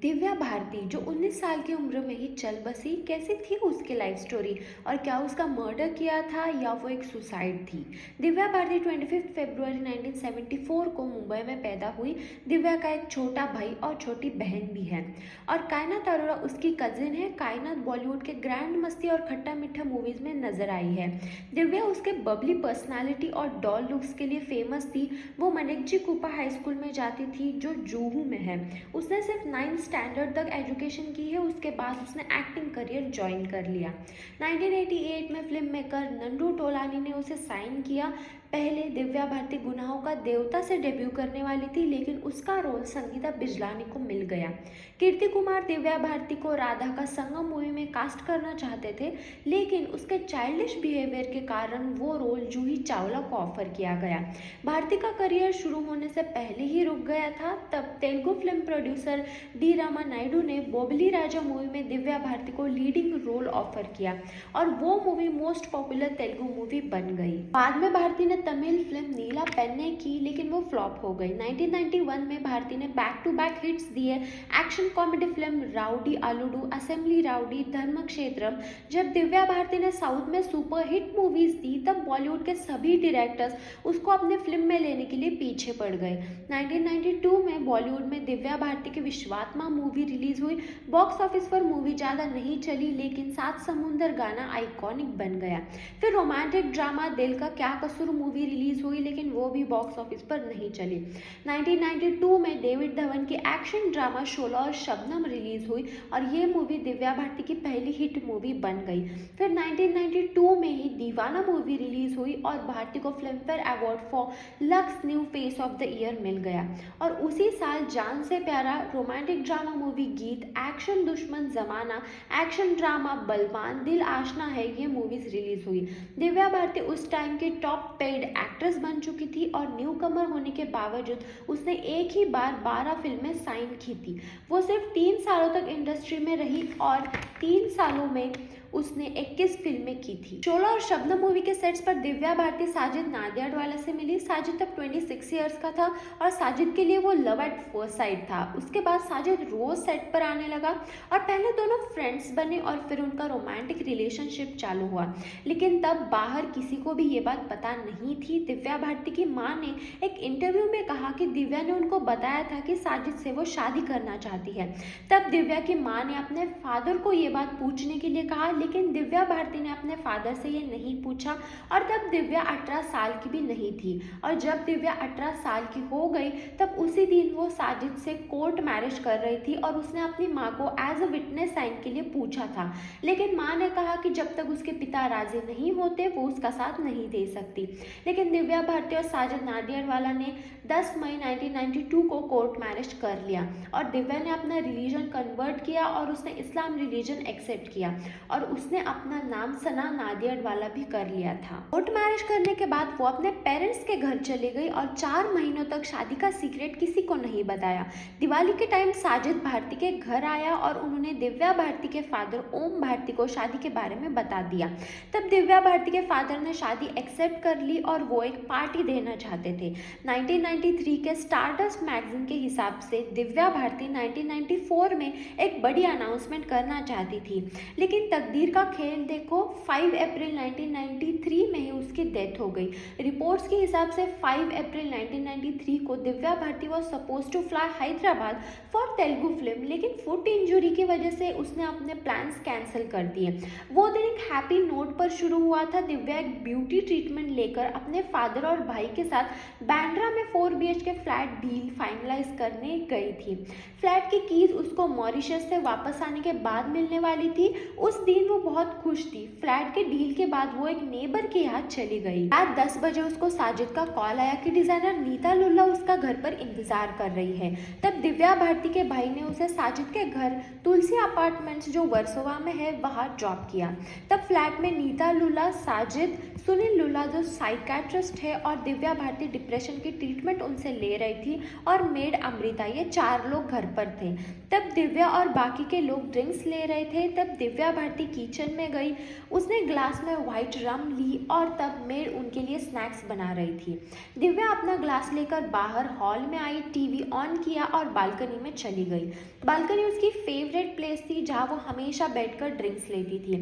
दिव्या भारती जो 19 साल की उम्र में ही चल बसी, कैसी थी उसकी लाइफ स्टोरी और क्या उसका मर्डर किया था या वो एक सुसाइड थी। दिव्या भारती 25 फरवरी 1974 को मुंबई में पैदा हुई। दिव्या का एक छोटा भाई और छोटी बहन भी है और कायनात अरोरा उसकी कजिन है। कायनात बॉलीवुड के ग्रैंड मस्ती और खट्टा मीठा मूवीज में नजर आई है। दिव्या उसके बबली पर्सनालिटी और डॉल लुक्स के लिए फेमस थी। वो मनेकजी कुपा हाई स्कूल में जाती थी जो जूहू में है। उसने सिर्फ 9th स्टैंडर्ड तक एजुकेशन की है। उसके बाद उसने एक्टिंग करियर ज्वाइन कर लिया। 1988 में फिल्म मेकर नंदू टोलानी ने उसे साइन किया। पहले दिव्या भारती गुनाहों का देवता से डेब्यू करने वाली थी, लेकिन उसका रोल संगीता बिजलानी को मिल गया। कीर्ति कुमार दिव्या भारती को राधा का संगम मूवी में कास्ट करना चाहते थे, लेकिन उसके चाइल्डिश बिहेवियर के कारण वो रोल जूही चावला को ऑफर किया गया। भारती का करियर शुरू होने से पहले ही रुक गया था। तब Telugu film producer D Rama Naidu ने बोबली राजा मूवी में दिव्या भारती को लीडिंग रोल ऑफर किया और वो movie most popular Telugu movie बन गई। बाद में भारती ने तमिल फिल्म नीला पेन्ने की, लेकिन वो फ्लॉप हो गई। 1991 में भारती ने बैक टू बैक हिट्स दिए। Action comedy film rowdy Alludu, assembly rowdy, Dharmakshetram. जब दिव्या भारती ने साउथ में सुपर हिट मूवीज दी, तब बॉलीवुड के सभी डायरेक्टर्स उसको अपने फिल्म में लेने के लिए पीछे पड़ गए। 1992 में बॉलीवुड में दिव्या भारती की विश्वात्मा मूवी रिलीज हुई। बॉक्स ऑफिस पर मूवी ज़्यादा नहीं चली, लेकिन सात समुंदर गाना आइकॉनिक बन गया। फिर रोमांटिक ड्रामा दिल का क्या कसूर मूवी रिलीज हुई, लेकिन वो भी बॉक्स ऑफिस पर नहीं चली। 1992 में डेविड धवन की एक्शन ड्रामा शोला और शबनम रिलीज हुई और ये मूवी दिव्या भारती की पहली हिट मूवी बन गई। फिर 1992 में ही दीवाना मूवी रिलीज हुई और भारती को Filmfare award for Lux new face of the year मिल गया। और उसी साल जान से प्यारा, romantic drama movie Geet, action Dushman Zamana, action drama बलवान, दिल आशना है, ये मूवीज रिलीज हुई। दिव्या भारती उस टाइम की टॉप पेड एक्ट्रेस बन चुकी थी और न्यू कमर होने के बावजूद उसने एक ही बार 12 फिल्में साइन की थी। वो सिर्फ 3 सालों तक इंडस्ट्री में रही और 3 सालों में उसने 21 फिल्में की थी। शोला और शबनम मूवी के सेट्स पर दिव्या भारती साजिद नाडियाडवाला से मिली। साजिद तब 26 ईयर्स का था और साजिद के लिए वो लव एट फर्स्ट साइट था। उसके बाद साजिद रोज सेट पर आने लगा और पहले दोनों फ्रेंड्स बने और फिर उनका रोमांटिक रिलेशनशिप चालू हुआ, लेकिन तब बाहर किसी को भी ये बात पता नहीं थी। दिव्या भारती की मां ने एक इंटरव्यू में कहा कि दिव्या ने उनको बताया था कि साजिद से वो शादी करना चाहती है। तब दिव्या की मां ने अपने फादर को ये बात पूछने के लिए कहा, लेकिन दिव्या भारती ने अपने फादर से ये नहीं पूछा और तब दिव्या 18 साल की भी नहीं थी। और जब दिव्या 18 साल की हो गई, तब उसी दिन वो साजिद से कोर्ट मैरिज कर रही थी और उसने अपनी माँ को एज अ विटनेस साइन के लिए पूछा था, लेकिन माँ ने कहा कि जब तक उसके पिता राजी नहीं होते वो उसका साथ नहीं दे सकती। लेकिन दिव्या भारती और साजिद नाडियाडवाला ने 10 मई 1992 को कोर्ट मैरिज कर लिया और दिव्या ने अपना रिलीजन कन्वर्ट किया और उसने इस्लाम रिलीजन एक्सेप्ट किया और उसने अपना नाम सना नाडियाडवाला भी कर लिया था। कोर्ट मैरिज करने के बाद वो अपने पेरेंट्स के घर चली गई और 4 महीनों तक शादी का सीक्रेट किसी को नहीं बताया। दिवाली के टाइम साजिद भारती के घर आया और उन्होंने दिव्या भारती के फादर ओम भारती को शादी के बारे में बता दिया। तब दिव्या भारती के फादर ने शादी एक्सेप्ट कर ली और वो एक पार्टी देना चाहते थे। 1993 के स्टारडस्ट मैगजीन के हिसाब से दिव्या भारती 1994 में एक बड़ी अनाउंसमेंट करना चाहती थी, लेकिन तकदीर का खेल देखो, 5 अप्रैल 1993 में ही उसकी डेथ हो गई। रिपोर्ट्स के हिसाब से 5 अप्रैल 1993 को Divya Bharti was supposed to fly Hyderabad for Telugu film, लेकिन फुट इंजरी की वजह से उसने अपने प्लान्स कैंसिल कर दिए। वो दिन एक हैप्पी नोट पर शुरू हुआ था। दिव्या एक ब्यूटी ट्रीटमेंट लेकर अपने फादर और भाई के साथ बैंड्रा में 4 BHK फ्लैट डील फाइनलाइज करने गई थी। फ्लैट की कीज उसको मॉरिशस से वापस आने के बाद मिलने वाली थी। उस दिन वो बहुत खुश थी। फ्लैट के डील के बाद वो एक नेबर के यहाँ चली गई। रात 10 बजे उसको साजिद का कॉल आया कि डिजाइनर नीता लुल्ला उसका घर पर इंतजार कर रही है। तब दिव्या भारती के भाई ने उसे साजिद के घर तुलसी अपार्टमेंट्स जो वर्सोवा में है वहाँ ड्रॉप किया। तब फ्लैट में नीता लुल्ला, साजिद, सुनील लुल्ला जो साइकेट्रिस्ट है और दिव्या भारती डिप्रेशन की ट्रीटमेंट उनसे ले रही थी और मेड अमृता, ये 4 लोग घर पर थे। तब दिव्या और बाकी के लोग ड्रिंक्स ले रहे थे। तब दिव्या भारती किचन में गई। उसने ग्लास में वाइट रम ली और तब मेड उनके लिए स्नैक्स बना रही थी। दिव्या अपना ग्लास लेकर बाहर हॉल में आई, टीवी ऑन किया और बालकनी में चली गई। बालकनी उसकी फेवरेट प्लेस थी जहाँ वो हमेशा बैठकर ड्रिंक्स लेती थी।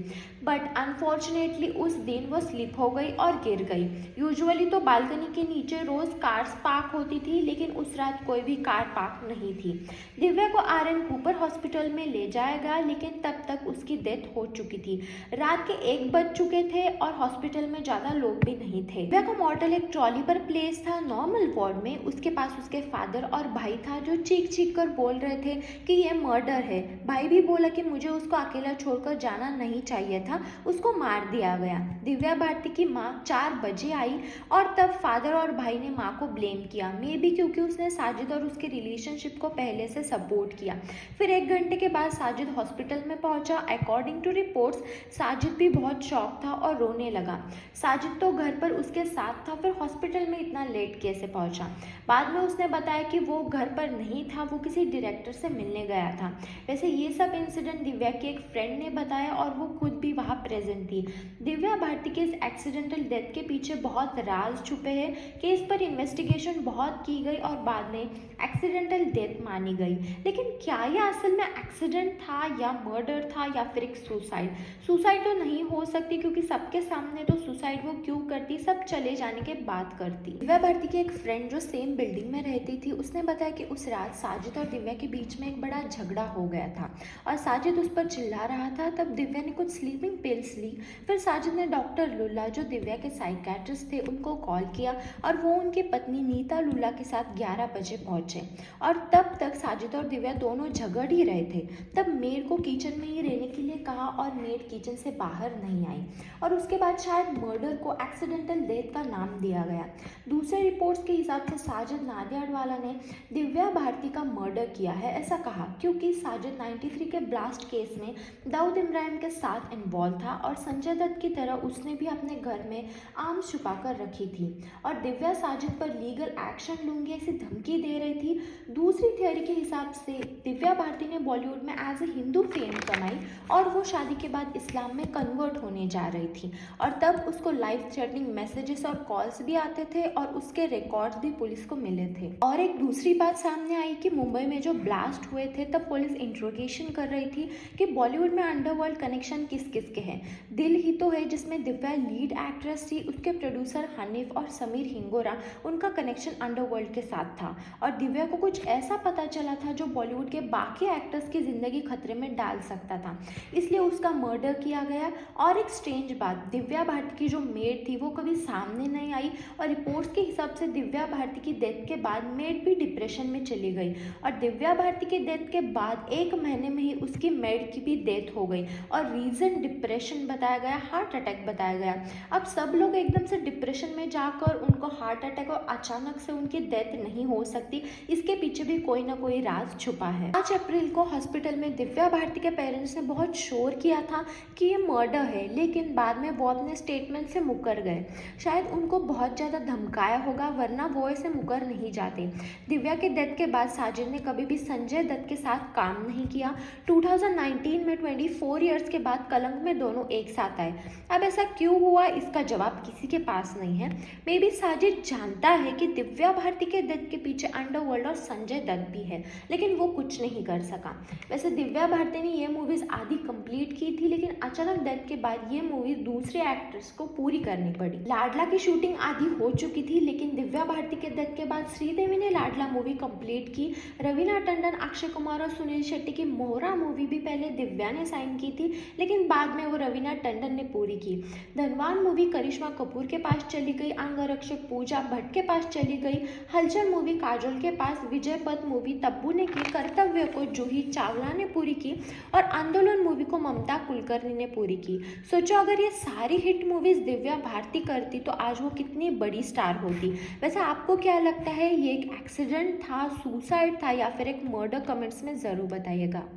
बट अनफॉर्चुनेटली उस दिन वो स्लिप हो गई और गिर गई। यूजुअली तो बालकनी के नीचे रोज कार्स पार्क होती थी, लेकिन उस रात कोई भी कार पार्क नहीं थी। दिव्या को आर.एन. कूपर हॉस्पिटल में ले जाया गया, लेकिन तब तक उसकी डेथ हो चुकी थी। रात के 1 बज चुके थे और हॉस्पिटल में ज़्यादा लोग भी नहीं थे। दिव्या का मॉर्टल एक ट्रॉली पर प्लेस था नॉर्मल वार्ड में। उसके पास उसके फादर और भाई था जो चीख चीख कर बोल रहे थे कि ये मर्डर है। भाई भी बोला कि मुझे उसको अकेला छोड़कर जाना नहीं चाहिए था, उसको मार दिया गया। दिव्या भारती की माँ 4 बजे आई और तब फादर और भाई ने माँ को ब्लेम किया, मे बी क्योंकि उसने साजिद और उसके रिलेशनशिप को पहले से सपोर्ट किया। फिर 1 घंटे के बाद साजिद हॉस्पिटल में पहुंचा। अकॉर्डिंग टू रिपोर्ट्स साजिद भी बहुत शॉक था और रोने लगा। साजिद तो घर पर उसके साथ था, फिर हॉस्पिटल में इतना लेट कैसे पहुंचा? बाद में उसने बताया कि वो घर पर नहीं था, वो किसी डायरेक्टर से मिलने गया था। वैसे ये सब इंसिडेंट दिव्या के एक फ्रेंड ने बताया और वो खुद भी वहाँ प्रेजेंट थी। दिव्या भारती के इस एक्सीडेंटल डेथ के पीछे बहुत राज छुपे हैं। केस पर इन्वेस्टिगेशन बहुत की गई और बाद में एक्सीडेंटल डेथ मानी गई। लेकिन क्या ये असल में एक्सीडेंट था या मर्डर था या फिर एक सुसाइड? सुसाइड तो नहीं हो सकती, क्योंकि सबके सामने तो सुसाइड वो क्यों करती, सब चले जाने के बाद करती। दिव्या भारती की एक फ्रेंड जो सेम बिल्डिंग में रहती थी, उसने बताया कि उस रात साजिद और दिव्या के बीच में एक बड़ा झगड़ा हो गया था और साजिद उस पर चिल्ला रहा था। तब दिव्या ने कुछ स्लीपिंग पिल्स ली। फिर साजिद ने डॉक्टर लुल्ला जो दिव्या के साइकेट्रिस्ट थे उनको कॉल किया और वो उनकी पत्नी नीता लुल्ला के साथ 11 बजे पहुंचे और तब तक साजिद और दिव्या दोनों झगड़ ही रहे थे। तब मेड को किचन में ही रहने के लिए कहा और मेड किचन से बाहर नहीं आई और उसके बाद शायद मर्डर को एक्सीडेंटल डेथ का नाम दिया गया। दूसरे रिपोर्ट्स के हिसाब से साजिद नाडियाडवाला ने दिव्या भारती का मर्डर किया है, ऐसा कहा, क्योंकि साजिद 93 के ब्लास्ट केस में दाऊद इब्राहिम के साथ इन्वॉल्व था और संजय दत्त की तरह उसने भी अपने घर में आर्म्स छुपा कर रखी थी और दिव्या साजिद पर लीगल एक्शन लूंगी ऐसी धमकी दे रही थी। दूसरी थ्योरी के हिसाब से दिव्या भारती ने बॉलीवुड में एज ए हिंदू फेम कमाई और वो शादी के बाद इस्लाम में कन्वर्ट होने जा रही थी और तब उसको लाइफ थ्रेटनिंग मैसेजेस और कॉल्स भी आते थे और उसके रिकॉर्ड्स भी पुलिस को मिले थे। और एक दूसरी बात सामने आई कि मुंबई में जो ब्लास्ट हुए थे तब पुलिस इंट्रोगेशन कर रही थी कि बॉलीवुड में अंडरवर्ल्ड कनेक्शन किस किस के हैं। दिल ही तो है जिसमें दिव्या लीड एक्ट्रेस थी, उसके प्रोड्यूसर हनीफ और समीर हिंगोरा, उनका कनेक्शन अंडरवर्ल्ड के साथ था और दिव्या को कुछ ऐसा पता चला था जो बॉलीवुड के बाकी एक्टर्स की जिंदगी खतरे में डाल सकता था, इसलिए उसका मर्डर किया गया। और एक स्ट्रेंज बात, दिव्या भारती की जो मेड थी वो कभी सामने नहीं आई और रिपोर्ट्स के हिसाब से दिव्या भारती की डेथ के बाद मेड भी डिप्रेशन में चली गई और दिव्या भारती की डेथ के बाद 1 महीने में ही उसकी मेड की भी डेथ हो गई और रीज़न डिप्रेशन बताया गया, हार्ट अटैक बताया गया। अब सब लोग एकदम से डिप्रेशन में जाकर उनको हार्ट अटैक और अचानक से उनकी डेथ नहीं हो सकती, इसके पीछे भी कोई ना कोई राज छुपा है। 5 अप्रैल को हॉस्पिटल में दिव्या भारती के पेरेंट्स ने बहुत शोर किया था कि ये मर्डर है, लेकिन बाद में वो अपने स्टेटमेंट से मुकर गए। शायद उनको बहुत ज़्यादा धमकाया होगा, वरना वो ऐसे मुकर नहीं जाते। दिव्या के डेथ के बाद साजिद ने कभी भी संजय दत्त के साथ काम नहीं किया। 2019 में 24 ईयर्स के बाद कलंक में दोनों एक साथ आए। अब ऐसा क्यों हुआ, इसका जवाब किसी के पास नहीं है। मे बी साजिद जानता है कि दिव्या भारती के डेथ के पीछे अंडरवर्ल्ड और संजय दत्त भी है, लेकिन वो कुछ नहीं कर सका। वैसे दिव्या भारती ने ये मूवीज़ आधी कंप्लीट की थी, लेकिन अचानक डेथ के बाद ये मूवीज़ दूसरे एक्टर्स को पूरी करनी पड़ी। लाडला की शूटिंग आधी हो चुकी थी, लेकिन दिव्या भारती के डेथ के बाद श्रीदेवी ने लाडला मूवी कंप्लीट की। रवीना टंडन, अक्षय कुमार और सुनील शेट्टी की मोहरा मूवी भी पहले दिव्या ने साइन की थी, लेकिन बाद में वो रवीना टंडन ने पूरी की। धनवान मूवी करिश्मा कपूर के पास चली गई, अंगरक्षक पूजा भट्ट के पास चली गई, हलचल मूवी काजोल के पास, विजय पथ मूवी तब्बू ने की, कर्तव्य को जूही चावला ने पूरी की और आंदोलन मूवी को ममता कुलकर्णी ने पूरी की। सोचो अगर ये सारी हिट मूवीज दिव्या भारती करती तो आज वो कितनी बड़ी स्टार होती। वैसे आपको क्या लगता है, ये एक एक्सीडेंट था, सुसाइड था या फिर एक मर्डर? कमेंट्स में ज़रूर बताइएगा।